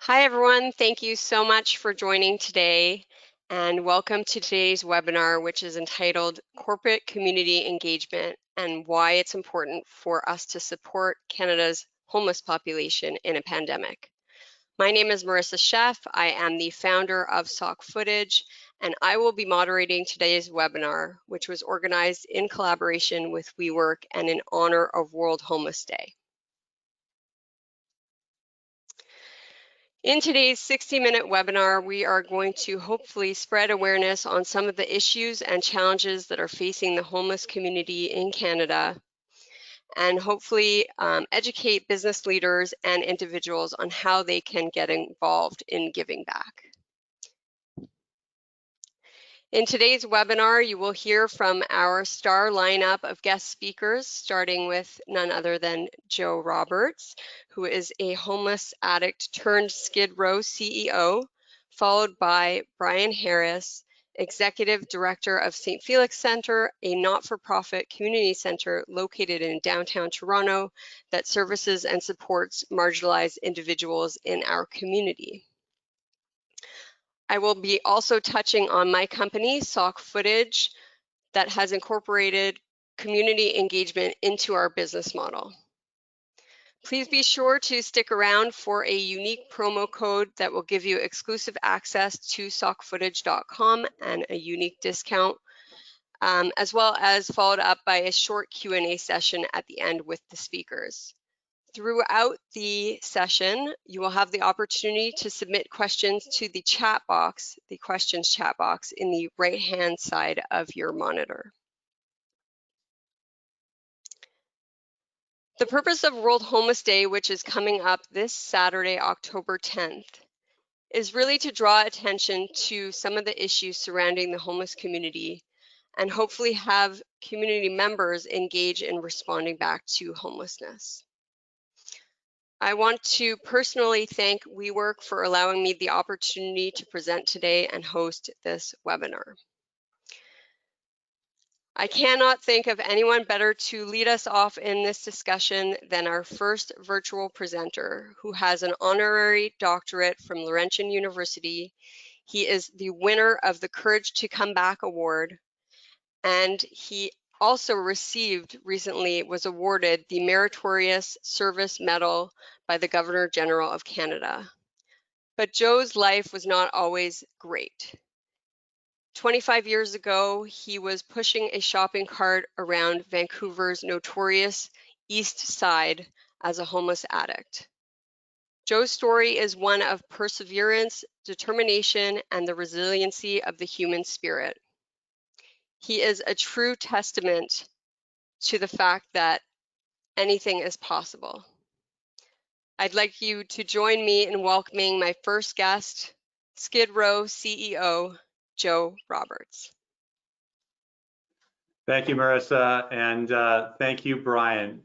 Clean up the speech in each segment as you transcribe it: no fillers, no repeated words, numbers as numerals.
Hi, everyone. Thank you so much for joining today, and welcome to today's webinar, which is entitled Corporate Community Engagement and Why It's Important for Us to Support Canada's Homeless Population in a Pandemic. My name is Marisa Sheff. I am the founder of Sock Footage, and I will be moderating today's webinar, which was organized in collaboration with WeWork and in honor of World Homeless Day. In today's 60-minute webinar, we are going to hopefully spread awareness on some of the issues and challenges that are facing the homeless community in Canada, and hopefully educate business leaders and individuals on how they can get involved in giving back. In today's webinar, you will hear from our star lineup of guest speakers, starting with none other than Joe Roberts, who is a homeless addict turned Skid Row CEO, followed by Brian Harris, Executive Director of St. Felix Centre, a not-for-profit community centre located in downtown Toronto that services and supports marginalized individuals in our community. I will be also touching on my company, Sock Footage, that has incorporated community engagement into our business model. Please be sure to stick around for a unique promo code that will give you exclusive access to sockfootage.com and a unique discount, as well as followed up by a short Q&A session at the end with the speakers. Throughout the session, you will have the opportunity to submit questions to the chat box, the questions chat box in the right-hand side of your monitor. The purpose of World Homeless Day, which is coming up this Saturday, October 10th, is really to draw attention to some of the issues surrounding the homeless community and hopefully have community members engage in responding back to homelessness. I want to personally thank WeWork for allowing me the opportunity to present today and host this webinar. I cannot think of anyone better to lead us off in this discussion than our first virtual presenter, who has an honorary doctorate from Laurentian University. He is the winner of the Courage to Come Back Award, and he also was awarded the Meritorious Service Medal by the Governor General of Canada. But Joe's life was not always great. 25 years ago, he was pushing a shopping cart around Vancouver's notorious East Side as a homeless addict. Joe's story is one of perseverance, determination, and the resiliency of the human spirit. He is a true testament to the fact that anything is possible. I'd like you to join me in welcoming my first guest, Skid Row CEO, Joe Roberts. Thank you, Marisa, and thank you, Brian.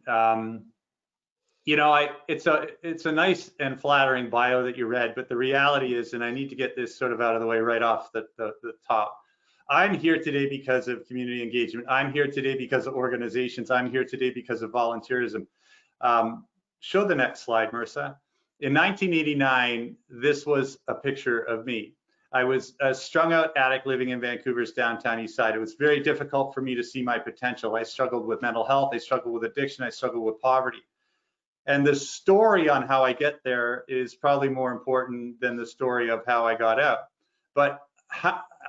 You know, it's a nice and flattering bio that you read, but the reality is, and I need to get this sort of out of the way right off the top, I'm here today because of community engagement. I'm here today because of organizations. I'm here today because of volunteerism. Show the next slide, Marisa. In 1989, this was a picture of me. I was a strung out addict living in Vancouver's downtown east side. It was very difficult for me to see my potential. I struggled with mental health. I struggled with addiction. I struggled with poverty. And the story on how I get there is probably more important than the story of how I got out. But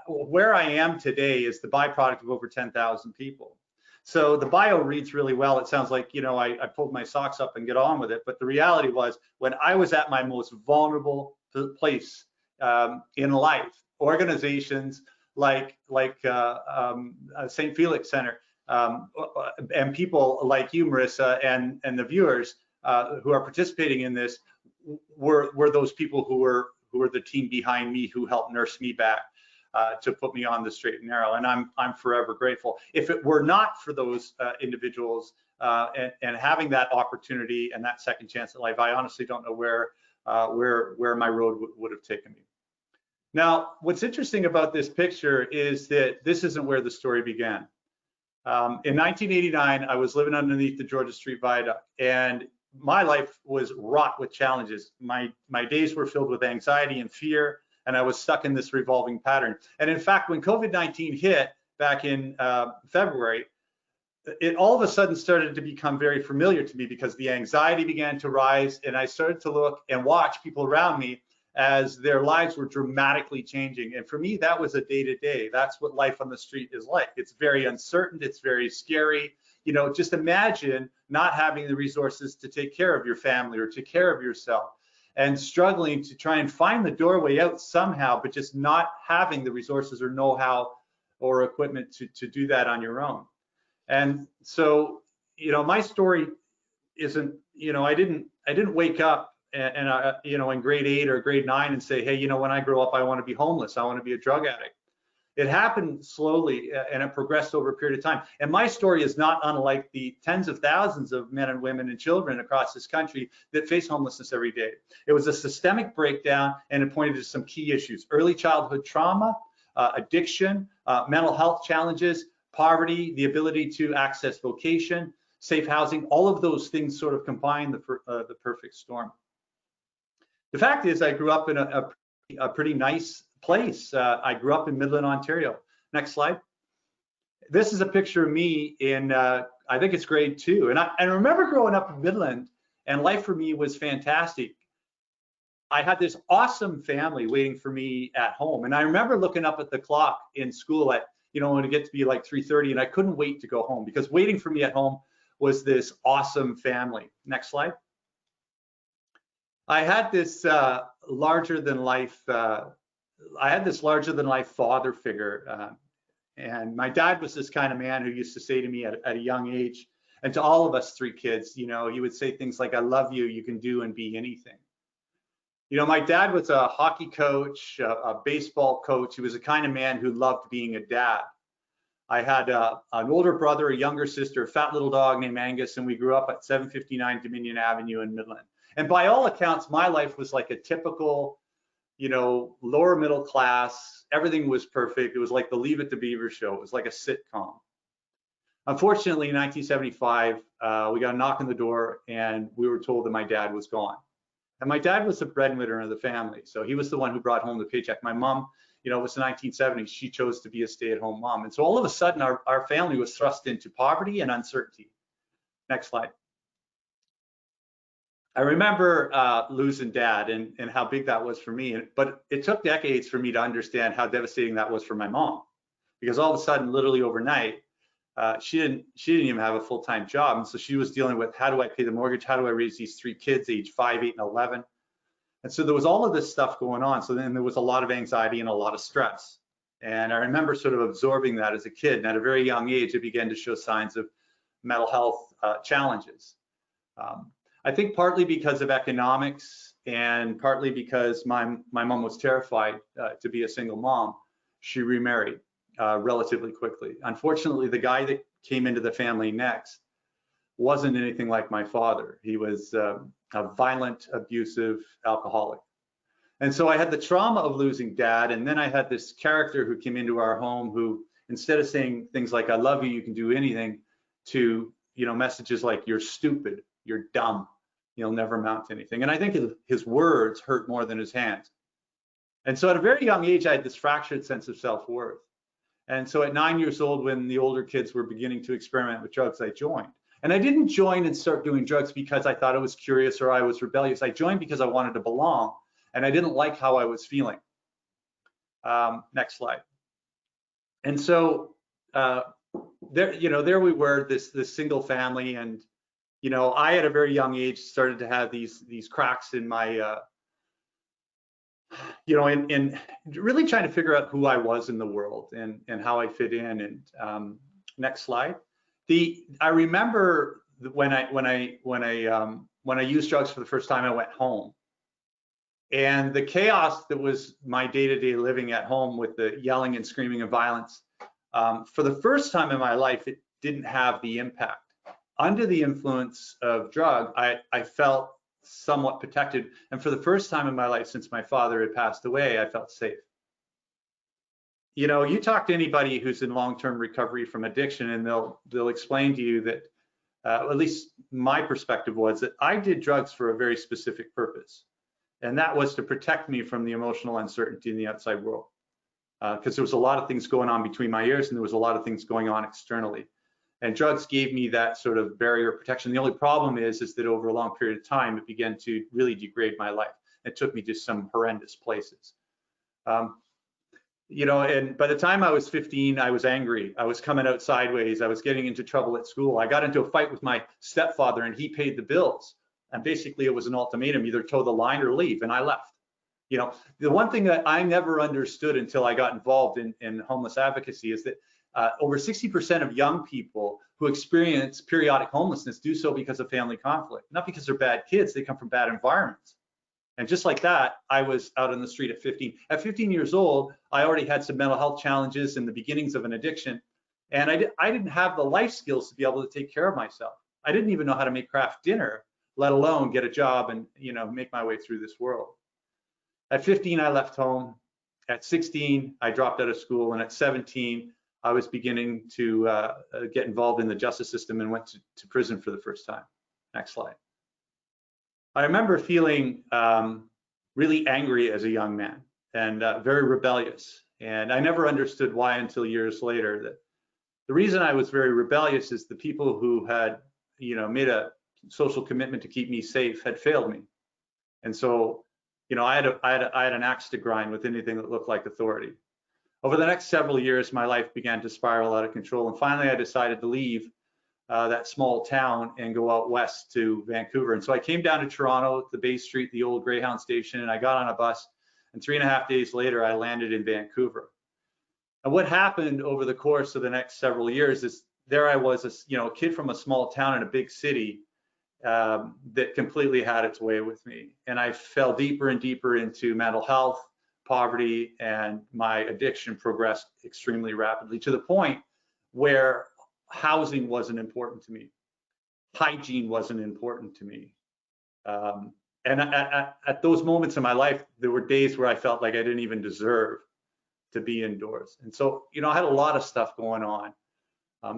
where I am today is the byproduct of over 10,000 people. So the bio reads really well. It sounds like, you know, I pulled my socks up and get on with it. But the reality was, when I was at my most vulnerable place in life, organizations like St. Felix Centre and people like you, Marisa, and the viewers who are participating in this were those people who were the team behind me, who helped nurse me back to put me on the straight and narrow. And I'm forever grateful. If it were not for those individuals and having that opportunity and that second chance at life, I honestly don't know where my road would have taken me. Now, what's interesting about this picture is that this isn't where the story began. In 1989, I was living underneath the Georgia Street Viaduct, and my life was wrought with challenges. My days were filled with anxiety and fear, and I was stuck in this revolving pattern. And in fact, when COVID-19 hit back in February, it all of a sudden started to become very familiar to me because the anxiety began to rise, and I started to look and watch people around me as their lives were dramatically changing. And for me, that was a day-to-day. That's what life on the street is like. It's very uncertain. It's very scary. You know, just imagine not having the resources to take care of your family or take care of yourself, and struggling to try and find the doorway out somehow, but just not having the resources or know-how or equipment to do that on your own. And so, you know, my story isn't, you know, I didn't wake up and you know, in grade 8 or grade 9 and say, hey, you know, when I grow up, I want to be homeless. I want to be a drug addict. It happened slowly, and it progressed over a period of time. And my story is not unlike the tens of thousands of men and women and children across this country that face homelessness every day. It was a systemic breakdown, and it pointed to some key issues: early childhood trauma, addiction, mental health challenges, poverty, the ability to access vocation, safe housing. All of those things sort of combine the perfect storm. The fact is, I grew up in a pretty nice place. I grew up in Midland, Ontario. Next slide. This is a picture of me in, I think it's grade 2. And I remember growing up in Midland, and life for me was fantastic. I had this awesome family waiting for me at home. And I remember looking up at the clock in school at, you know, when it gets to be like 3:30, and I couldn't wait to go home because waiting for me at home was this awesome family. Next slide. I had this larger than life father figure, and my dad was this kind of man who used to say to me at a young age, and to all of us 3 kids, you know, he would say things like, I love you, you can do and be anything. You know, my dad was a hockey coach, a baseball coach. He was the kind of man who loved being a dad. I had an older brother, a younger sister, a fat little dog named Angus, and we grew up at 759 Dominion Avenue in Midland. And by all accounts, my life was like a typical, you know, lower middle class. Everything was perfect. It was like the Leave It to Beaver show. It was like a sitcom. Unfortunately, in 1975, we got a knock on the door, and we were told that my dad was gone. And my dad was the breadwinner of the family, so he was the one who brought home the paycheck. My mom, you know, it was the 1970s. She chose to be a stay-at-home mom. And so all of a sudden, our family was thrust into poverty and uncertainty. Next slide. I remember losing dad and how big that was for me. But it took decades for me to understand how devastating that was for my mom, because all of a sudden, literally overnight, she didn't even have a full-time job. And so she was dealing with, how do I pay the mortgage? How do I raise these 3 kids, age 5, 8, and 11? And so there was all of this stuff going on. So then there was a lot of anxiety and a lot of stress. And I remember sort of absorbing that as a kid. And at a very young age, it began to show signs of mental health challenges. I think partly because of economics, and partly because my mom was terrified to be a single mom, she remarried relatively quickly. Unfortunately, the guy that came into the family next wasn't anything like my father. He was a violent, abusive alcoholic. And so I had the trauma of losing dad, and then I had this character who came into our home who, instead of saying things like, I love you, you can do anything, to, you know, messages like, you're stupid, you're dumb, you'll never amount to anything. And I think his words hurt more than his hands. And so at a very young age, I had this fractured sense of self-worth. And so at 9 years old, when the older kids were beginning to experiment with drugs, I joined. And I didn't join and start doing drugs because I thought I was curious or I was rebellious. I joined because I wanted to belong, and I didn't like how I was feeling. Next slide. And so there we were, this single family, and you know, I at a very young age started to have these cracks in my you know, in really trying to figure out who I was in the world and how I fit in. And next slide. I remember when I used drugs for the first time, I went home, and the chaos that was my day-to-day living at home with the yelling and screaming and violence, for the first time in my life, it didn't have the impact. Under the influence of drug, I felt somewhat protected, and for the first time in my life since my father had passed away, I felt safe. You know, you talk to anybody who's in long-term recovery from addiction, and they'll explain to you that at least my perspective was that I did drugs for a very specific purpose. And that was to protect me from the emotional uncertainty in the outside world. Because there was a lot of things going on between my ears and there was a lot of things going on externally. And drugs gave me that sort of barrier of protection. The only problem is that over a long period of time, it began to really degrade my life. It took me to some horrendous places. You know, and by the time I was 15, I was angry. I was coming out sideways. I was getting into trouble at school. I got into a fight with my stepfather and he paid the bills. And basically it was an ultimatum, either toe the line or leave, and I left. You know, the one thing that I never understood until I got involved in homeless advocacy is that over 60% of young people who experience periodic homelessness do so because of family conflict, not because they're bad kids, they come from bad environments. And just like that, I was out on the street at 15. At 15 years old, I already had some mental health challenges and the beginnings of an addiction. And I didn't have the life skills to be able to take care of myself. I didn't even know how to make craft dinner, let alone get a job and, you know, make my way through this world. At 15, I left home. At 16, I dropped out of school. And at 17, I was beginning to get involved in the justice system and went to prison for the first time. Next slide. I remember feeling really angry as a young man and very rebellious. And I never understood why until years later. That the reason I was very rebellious is the people who had, you know, made a social commitment to keep me safe had failed me. And so, you know, I had an axe to grind with anything that looked like authority. Over the next several years, my life began to spiral out of control. And finally, I decided to leave that small town and go out west to Vancouver. And so I came down to Toronto, the Bay Street, the old Greyhound station, and I got on a bus. And 3.5 days later, I landed in Vancouver. And what happened over the course of the next several years is there I was, a kid from a small town in a big city that completely had its way with me. And I fell deeper and deeper into mental health, poverty, and my addiction progressed extremely rapidly to the point where housing wasn't important to me. Hygiene wasn't important to me. And at those moments in my life, there were days where I felt like I didn't even deserve to be indoors. And so, you know, I had a lot of stuff going on.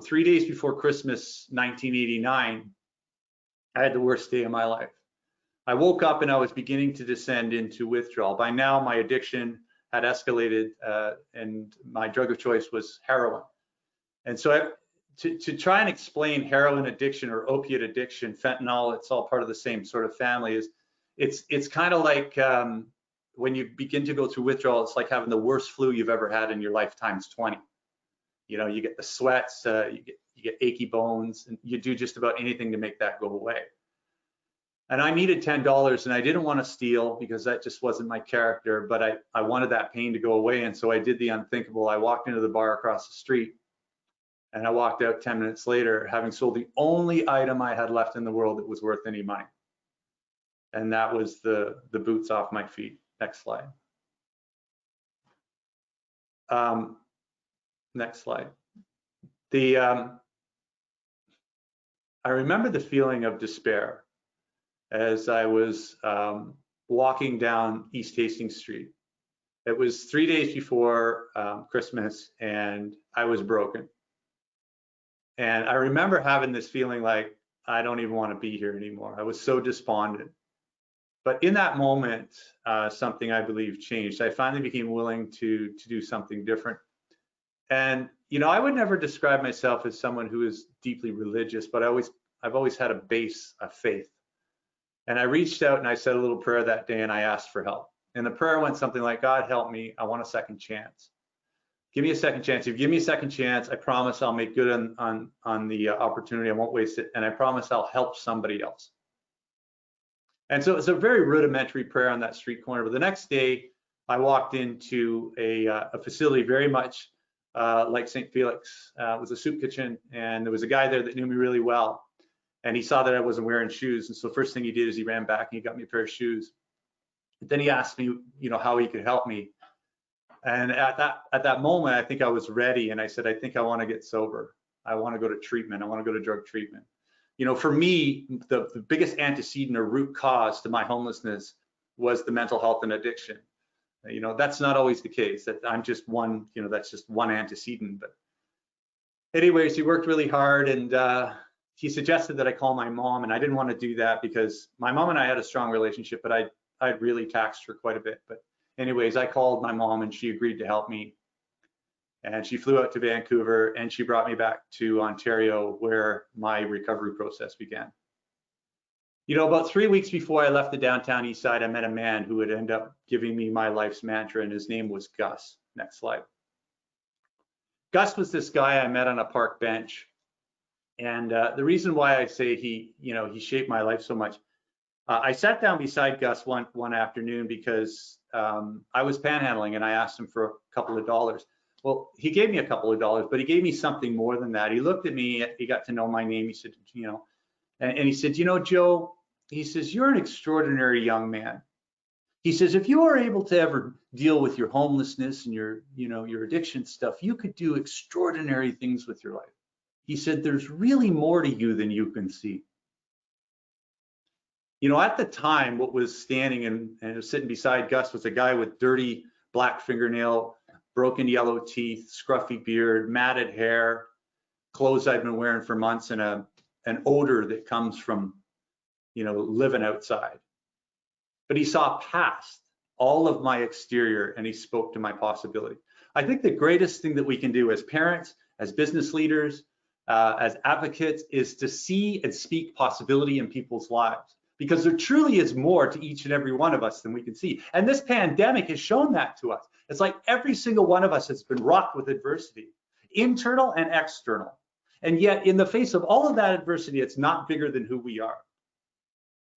3 days before Christmas, 1989, I had the worst day of my life. I woke up and I was beginning to descend into withdrawal. By now, my addiction had escalated and my drug of choice was heroin. And so to try and explain heroin addiction or opiate addiction, fentanyl, it's all part of the same sort of family, it's kind of like when you begin to go through withdrawal, it's like having the worst flu you've ever had in your life times 20. You know, you get the sweats, you get achy bones, and you do just about anything to make that go away. And I needed $10 and I didn't want to steal because that just wasn't my character, but I wanted that pain to go away. And so I did the unthinkable. I walked into the bar across the street and I walked out 10 minutes later, having sold the only item I had left in the world that was worth any money. And that was the boots off my feet. Next slide. Next slide. I remember the feeling of despair as I was walking down East Hastings Street. It was 3 days before Christmas and I was broken. And I remember having this feeling like, I don't even want to be here anymore. I was so despondent. But in that moment, something I believe changed. I finally became willing to do something different. And, you know, I would never describe myself as someone who is deeply religious, but I've always had a base of faith. And I reached out and I said a little prayer that day and I asked for help. And the prayer went something like, God, help me. I want a second chance. Give me a second chance. If you give me a second chance, I promise I'll make good on the opportunity. I won't waste it. And I promise I'll help somebody else. And so it's a very rudimentary prayer on that street corner. But the next day, I walked into a facility very much like St. Felix. It was a soup kitchen, and there was a guy there that knew me really well. And he saw that I wasn't wearing shoes. And so first thing he did is he ran back and he got me a pair of shoes. But then he asked me, you know, how he could help me. And at that moment, I think I was ready. And I said, I think I want to get sober. I want to go to treatment. I want to go to drug treatment. You know, for me, the biggest antecedent or root cause to my homelessness was the mental health and addiction. You know, that's not always the case. That I'm just one, you know, that's just one antecedent. But anyways, he worked really hard and he suggested that I call my mom, and I didn't want to do that because my mom and I had a strong relationship, but I'd really taxed her quite a bit. But anyways, I called my mom and she agreed to help me. And she flew out to Vancouver and she brought me back to Ontario where my recovery process began. You know, about 3 weeks before I left the downtown east side, I met a man who would end up giving me my life's mantra, and his name was Gus. Next slide. Gus was this guy I met on a park bench. And the reason why I say he shaped my life so much, I sat down beside Gus one afternoon because I was panhandling and I asked him for a couple of dollars. Well, he gave me a couple of dollars, but he gave me something more than that. He looked at me, he got to know my name. He said, and he said, Joe, he says, you're an extraordinary young man. He says, if you are able to ever deal with your homelessness and your addiction stuff, you could do extraordinary things with your life. He said, there's really more to you than you can see. At the time, what was standing and sitting beside Gus was a guy with dirty black fingernail, broken yellow teeth, scruffy beard, matted hair, clothes I'd been wearing for months, and an odor that comes from, living outside. But he saw past all of my exterior and he spoke to my possibility. I think the greatest thing that we can do as parents, as business leaders, as advocates, is to see and speak possibility in people's lives, because there truly is more to each and every one of us than we can see. And this pandemic has shown that to us. It's like every single one of us has been rocked with adversity, internal and external. And yet in the face of all of that adversity, it's not bigger than who we are.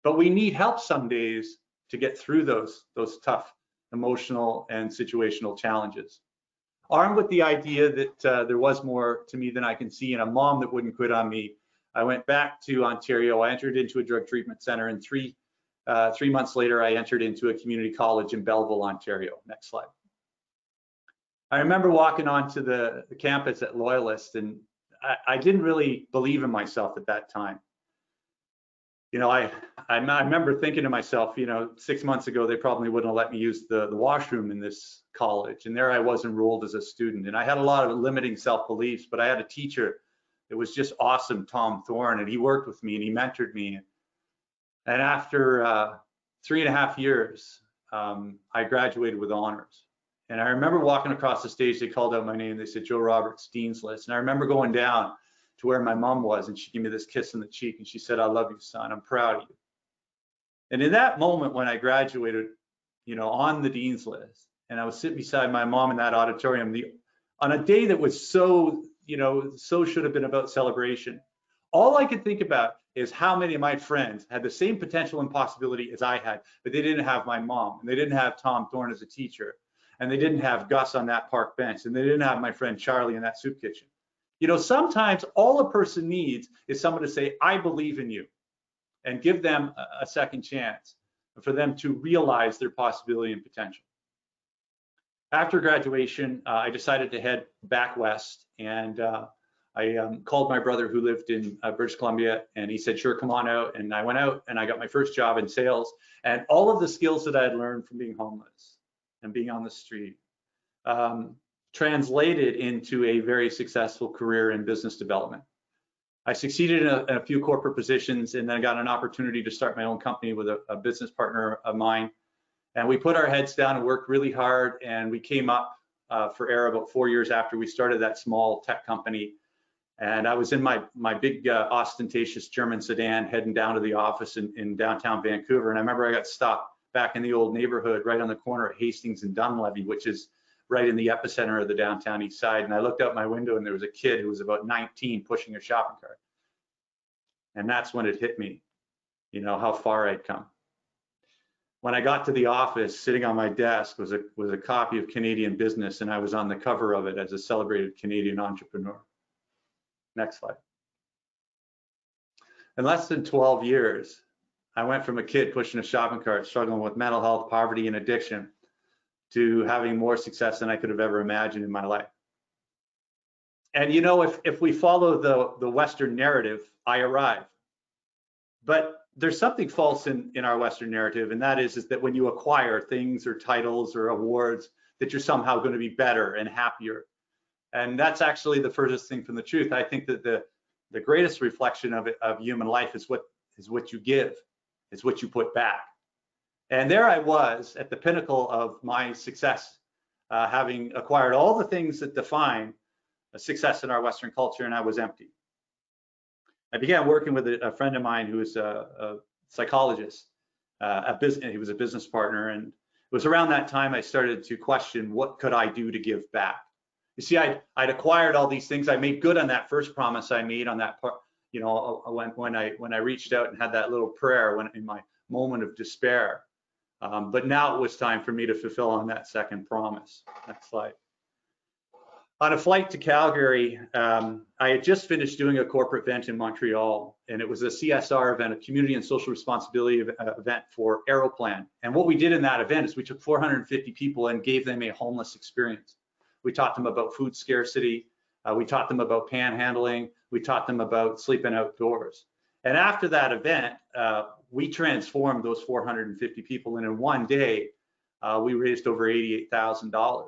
But we need help some days to get through those tough emotional and situational challenges. Armed with the idea that there was more to me than I can see, and a mom that wouldn't quit on me, I went back to Ontario. I entered into a drug treatment center, and three months later, I entered into a community college in Belleville, Ontario. Next slide. I remember walking onto the campus at Loyalist, and I didn't really believe in myself at that time. I remember thinking to myself, 6 months ago, they probably wouldn't have let me use the washroom in this college. And there I was enrolled as a student. And I had a lot of limiting self-beliefs, but I had a teacher that was just awesome, Tom Thorne, and he worked with me and he mentored me. And after 3.5 years, I graduated with honors. And I remember walking across the stage, they called out my name. They said, Joe Roberts, Dean's List. And I remember going down to where my mom was, and she gave me this kiss on the cheek and she said, I love you, son, I'm proud of you. And in that moment when I graduated, on the Dean's List, and I was sitting beside my mom in that auditorium, on a day that was so should have been about celebration, all I could think about is how many of my friends had the same potential and possibility as I had, but they didn't have my mom, and they didn't have Tom Thorne as a teacher, and they didn't have Gus on that park bench, and they didn't have my friend Charlie in that soup kitchen. Sometimes all a person needs is someone to say, I believe in you, and give them a second chance for them to realize their possibility and potential. After graduation, I decided to head back west, and I called my brother who lived in British Columbia, and he said, sure, come on out. And I went out and I got my first job in sales, and all of the skills that I had learned from being homeless and being on the street translated into a very successful career in business development. I succeeded in a few corporate positions, and then I got an opportunity to start my own company with a business partner of mine. And we put our heads down and worked really hard, and we came up for air about 4 years after we started that small tech company. And I was in my big ostentatious German sedan heading down to the office in downtown Vancouver. And I remember I got stopped back in the old neighborhood right on the corner of Hastings and Dunleavy, which is right in the epicenter of the downtown east side. And I looked out my window and there was a kid who was about 19 pushing a shopping cart. And that's when it hit me, how far I'd come. When I got to the office, sitting on my desk was a copy of Canadian Business, and I was on the cover of it as a celebrated Canadian entrepreneur. Next slide. In less than 12 years, I went from a kid pushing a shopping cart, struggling with mental health, poverty, and addiction, to having more success than I could have ever imagined in my life. And if we follow the Western narrative, I arrived. But there's something false in our Western narrative, and that is that when you acquire things or titles or awards, that you're somehow going to be better and happier. And that's actually the furthest thing from the truth. I think that the greatest reflection of human life is what you give, is what you put back. And there I was at the pinnacle of my success, having acquired all the things that define a success in our Western culture, and I was empty. I began working with a friend of mine who is a psychologist, he was a business partner, and it was around that time I started to question, what could I do to give back? You see, I'd acquired all these things. I made good on that first promise I made on that part, you know, when I reached out and had that little prayer in my moment of despair. But now it was time for me to fulfill on that second promise. Next slide. On a flight to Calgary, I had just finished doing a corporate event in Montreal, and it was a CSR event, a community and social responsibility event for Aeroplan. And what we did in that event is we took 450 people and gave them a homeless experience. We taught them about food scarcity. We taught them about panhandling. We taught them about sleeping outdoors. And after that event, we transformed those 450 people, and in one day, we raised over $88,000.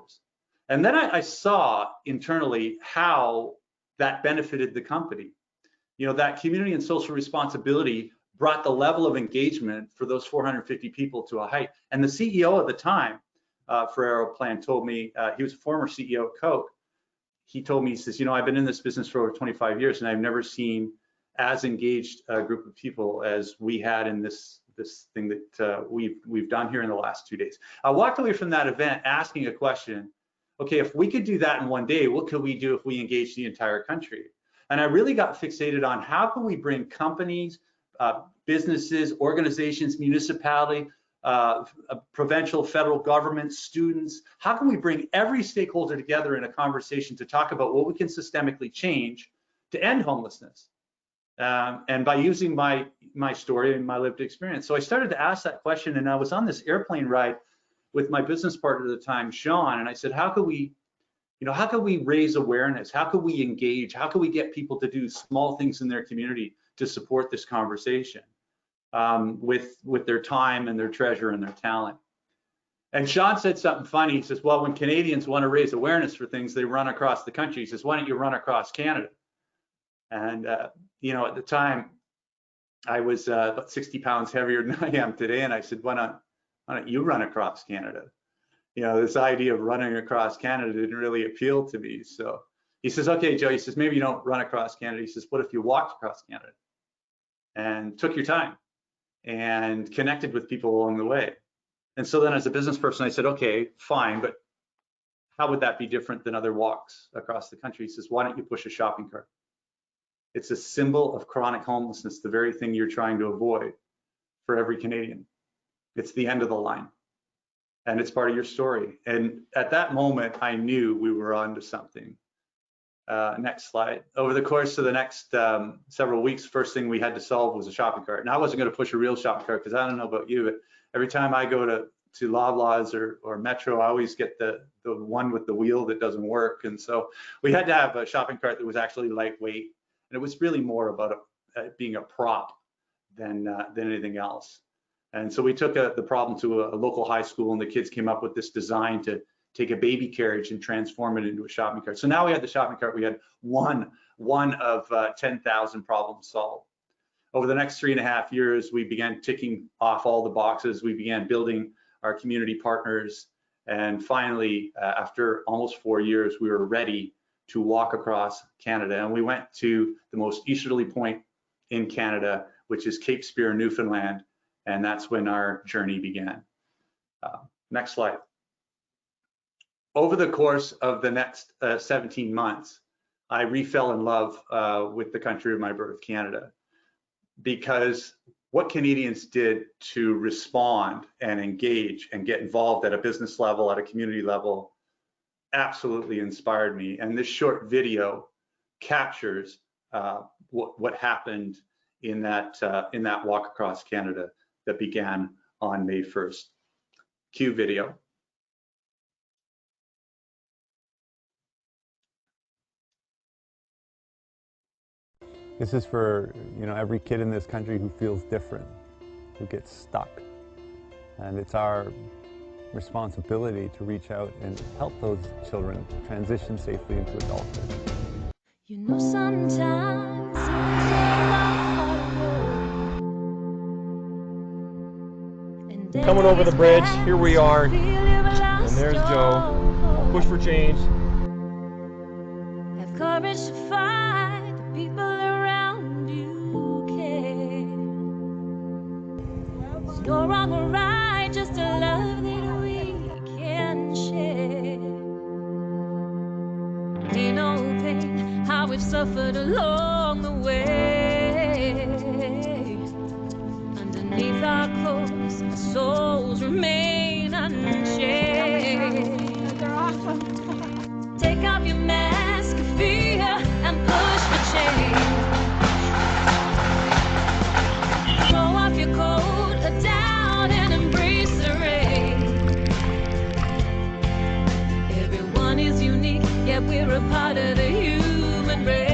And then I saw internally how that benefited the company. You know, that community and social responsibility brought the level of engagement for those 450 people to a height. And the CEO at the time for Aeroplan told me, he was a former CEO of Coke. He told me, he says, you know, I've been in this business for over 25 years, and I've never seen as engaged a group of people as we had in this thing that we've done here in the last 2 days. I walked away from that event asking a question. Okay, if we could do that in one day, what could we do if we engage the entire country? And I really got fixated on how can we bring companies, businesses, organizations, municipality, provincial, federal government, students, how can we bring every stakeholder together in a conversation to talk about what we can systemically change to end homelessness? And by using my story and my lived experience. So I started to ask that question, and I was on this airplane ride with my business partner at the time, Sean, and I said, how could we raise awareness? How could we engage? How could we get people to do small things in their community to support this conversation with their time and their treasure and their talent? And Sean said something funny. He says, well, when Canadians want to raise awareness for things, they run across the country. He says, why don't you run across Canada? And, you know, at the time, I was about 60 pounds heavier than I am today. And I said, why don't you run across Canada? You know, this idea of running across Canada didn't really appeal to me. So he says, okay, Joe, he says, maybe you don't run across Canada. He says, what if you walked across Canada and took your time and connected with people along the way? And so then as a business person, I said, okay, fine, but how would that be different than other walks across the country? He says, why don't you push a shopping cart? It's a symbol of chronic homelessness, the very thing you're trying to avoid for every Canadian. It's the end of the line, and it's part of your story. And at that moment, I knew we were onto something. Next slide. Over the course of the next several weeks, first thing we had to solve was a shopping cart. And I wasn't going to push a real shopping cart because I don't know about you, but every time I go to Loblaws or Metro, I always get the one with the wheel that doesn't work. And so we had to have a shopping cart that was actually lightweight, and it was really more about being a prop than anything else. And so we took the problem to a local high school, and the kids came up with this design to take a baby carriage and transform it into a shopping cart. So now we had the shopping cart. We had one of 10,000 problems solved. Over the next 3.5 years, we began ticking off all the boxes. We began building our community partners. And finally, after almost 4 years, we were ready to walk across Canada. And we went to the most easterly point in Canada, which is Cape Spear, Newfoundland. And that's when our journey began. Next slide. Over the course of the next 17 months, I refell in love with the country of my birth, Canada, because what Canadians did to respond and engage and get involved at a business level, at a community level, absolutely inspired me. And this short video captures what happened in that walk across Canada that began on May 1st. Cue video. This is for, you know, every kid in this country who feels different, who gets stuck. And it's our responsibility to reach out and help those children transition safely into adulthood. You know, sometimes coming over the bridge. Here we are, and there's Joe. Push for change. Have courage to find the people around you care. There's no wrong or right, just a love that we can share. Ain't no pain, how we've suffered along the way. Underneath our clothes, our souls remain unchanged. They're awesome. Take off your mask of fear and push for change. Throw off your coat down and embrace the rain. Everyone is unique, yet we're a part of the human race.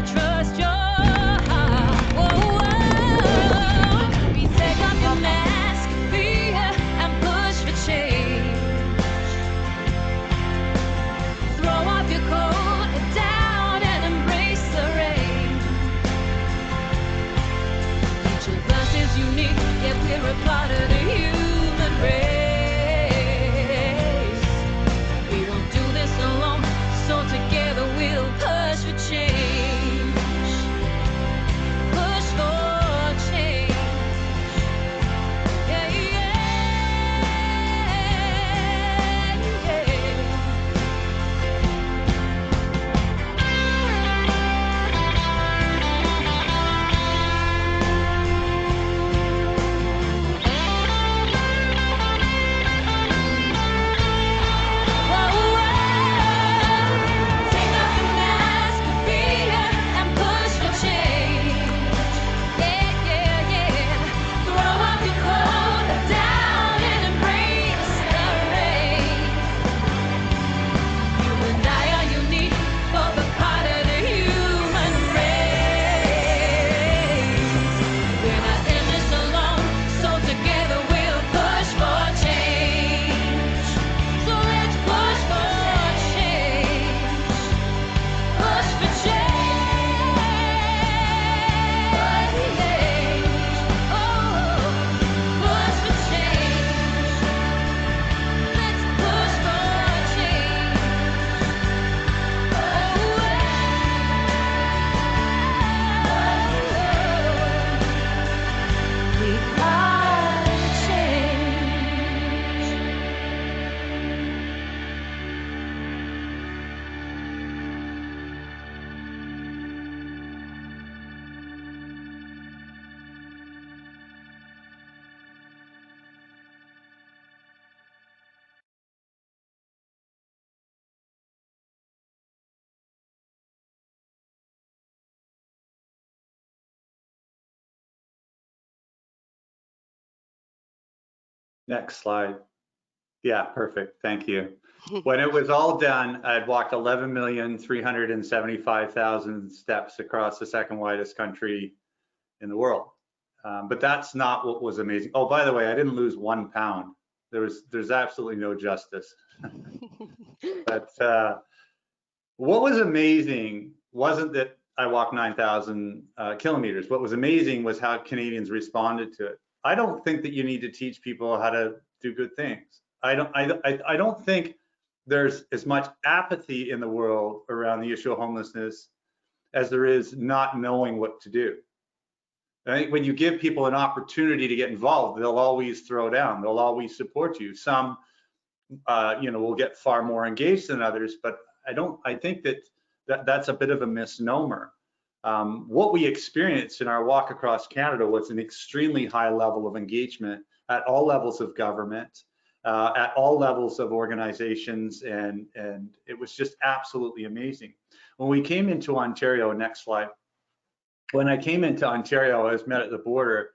Trust your heart. Whoa, whoa. We take off your mask of fear and push for change. Throw off your coat down and embrace the rain. Each of us is unique, yet we're a part of the human race. We won't do this alone, so together we'll push for change. Next slide. Yeah, perfect. Thank you. When it was all done, I'd walked 11,375,000 steps across the second widest country in the world. But that's not what was amazing. Oh, by the way, I didn't lose 1 pound. There's absolutely no justice. But what was amazing wasn't that I walked 9,000 kilometers. What was amazing was how Canadians responded to it. I don't think that you need to teach people how to do good things. I don't think there's as much apathy in the world around the issue of homelessness as there is not knowing what to do. I think when you give people an opportunity to get involved, they'll always throw down. They'll always support you. Some, will get far more engaged than others, but I think that's a bit of a misnomer. What we experienced in our walk across Canada was an extremely high level of engagement at all levels of government, at all levels of organizations, and it was just absolutely amazing. When we came into Ontario, next slide. When I came into Ontario, I was met at the border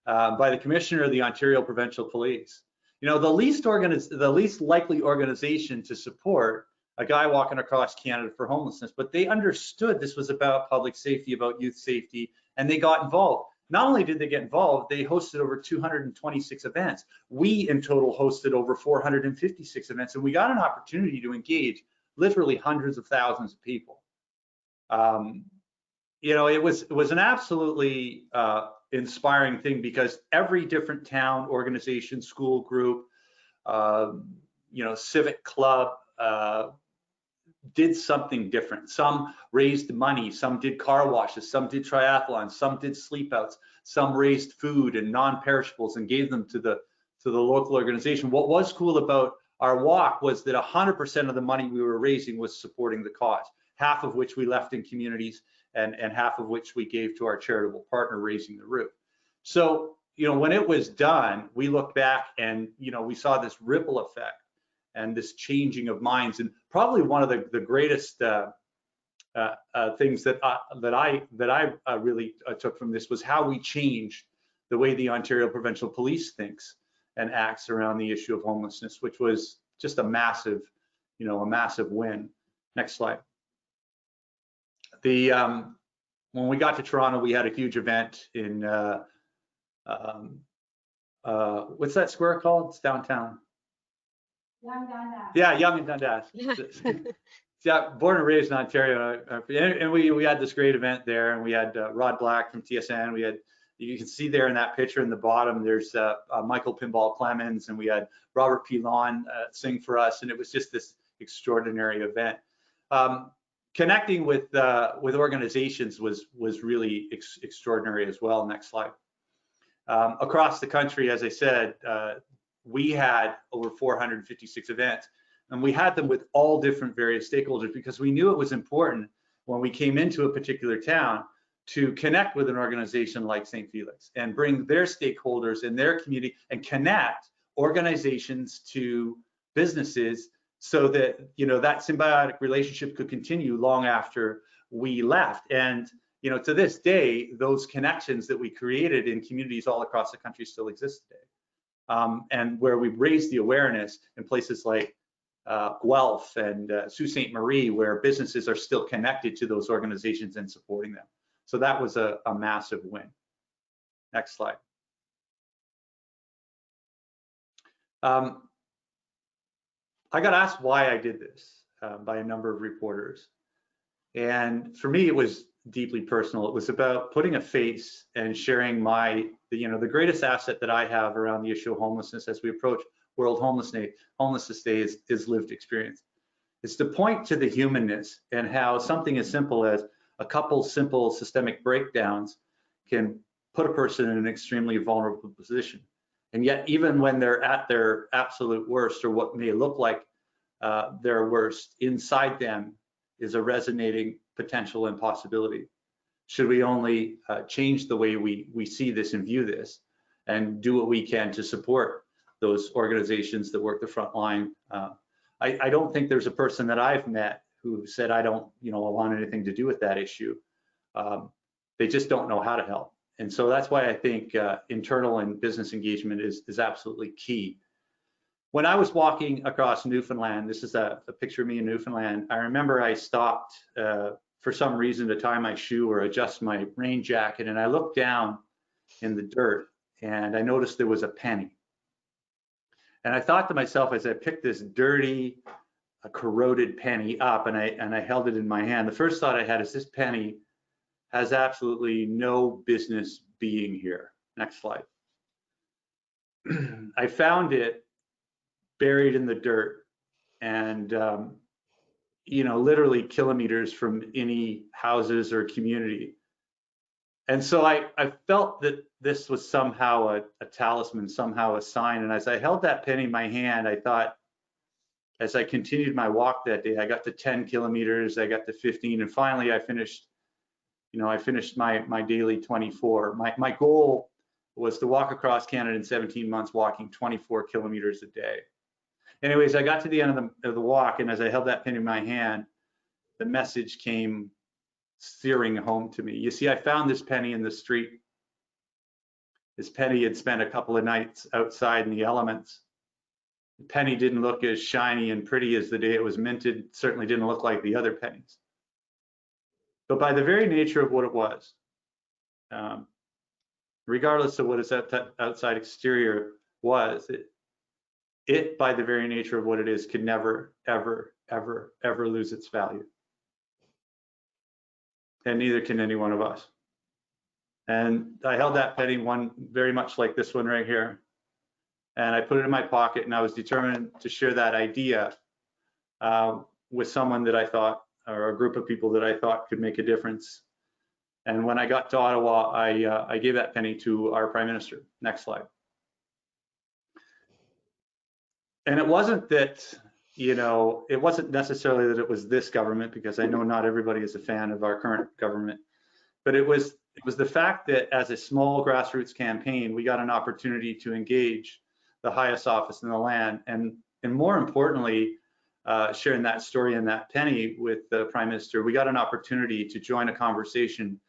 by the Commissioner of the Ontario Provincial Police. You know, the least likely organization to support a guy walking across Canada for homelessness, but they understood this was about public safety, about youth safety, and they got involved. Not only did they get involved, they hosted over 226 events. We in total hosted over 456 events, and we got an opportunity to engage literally hundreds of thousands of people. You know, it was an absolutely inspiring thing, because every different town, organization, school group, you know, civic club did something different. Some raised money, some did car washes, some did triathlons, some did sleep outs, some raised food and non-perishables and gave them to the local organization. What was cool about our walk was that 100% of the money we were raising was supporting the cause, half of which we left in communities and half of which we gave to our charitable partner Raising the Roof. So, you know, when it was done, we looked back and, you know, we saw this ripple effect and this changing of minds. And probably one of the greatest things that I really took from this was how we changed the way the Ontario Provincial Police thinks and acts around the issue of homelessness, which was just a massive, you know, a massive win. Next slide. When we got to Toronto, we had a huge event in what's that square called? It's downtown. Young Dundas. Yeah, Young and Dundas. Yeah, born and raised in Ontario, and we had this great event there, and we had Rod Black from TSN. We had, you can see there in that picture in the bottom, there's Michael Pinball Clemens, and we had Robert Pilon sing for us, and it was just this extraordinary event. Connecting with organizations was really extraordinary as well. Next slide. Across the country, as I said, we had over 456 events, and we had them with all different various stakeholders, because we knew it was important when we came into a particular town to connect with an organization like St. Felix and bring their stakeholders in their community and connect organizations to businesses, so that, you know, that symbiotic relationship could continue long after we left. And, you know, to this day, those connections that we created in communities all across the country still exist today. And where we've raised the awareness in places like Guelph and Sault Ste. Marie, where businesses are still connected to those organizations and supporting them. So that was a massive win. Next slide. I got asked why I did this by a number of reporters. And for me, it was deeply personal. It was about putting a face and sharing the greatest asset that I have around the issue of homelessness as we approach World Homelessness Day is lived experience. It's to point to the humanness and how something as simple as a couple simple systemic breakdowns can put a person in an extremely vulnerable position. And yet, even when they're at their absolute worst, or what may look like their worst, inside them is a resonating potential and possibility. Should we only change the way we see this and view this, and do what we can to support those organizations that work the front line? I don't think there's a person that I've met who said, I don't, want anything to do with that issue. They just don't know how to help. And so that's why I think internal and business engagement is absolutely key. When I was walking across Newfoundland, this is a picture of me in Newfoundland, I remember I stopped for some reason to tie my shoe or adjust my rain jacket, and I looked down in the dirt and I noticed there was a penny. And I thought to myself, as I picked this dirty, corroded penny up and I held it in my hand, the first thought I had is, this penny has absolutely no business being here. Next slide. I found it buried in the dirt and, literally kilometers from any houses or community. And so I felt that this was somehow a talisman, somehow a sign. And as I held that penny in my hand, I thought, as I continued my walk that day, I got to 10 kilometers, I got to 15, and finally I finished my daily 24. My goal was to walk across Canada in 17 months, walking 24 kilometers a day. Anyways, I got to the end of the walk, and as I held that penny in my hand, the message came searing home to me. You see, I found this penny in the street. This penny had spent a couple of nights outside in the elements. The penny didn't look as shiny and pretty as the day it was minted. It certainly didn't look like the other pennies. But by the very nature of what it was, regardless of what its outside exterior was, it by the very nature of what it is, could never, ever, ever, ever lose its value. And neither can any one of us. And I held that penny, one very much like this one right here, and I put it in my pocket, and I was determined to share that idea with someone that I thought, or a group of people that I thought could make a difference. And when I got to Ottawa, I gave that penny to our Prime Minister. Next slide. And it wasn't that, it wasn't necessarily that it was this government, because I know not everybody is a fan of our current government, but it was the fact that as a small grassroots campaign, we got an opportunity to engage the highest office in the land, and more importantly, sharing that story and that penny with the Prime Minister, we got an opportunity to join a conversation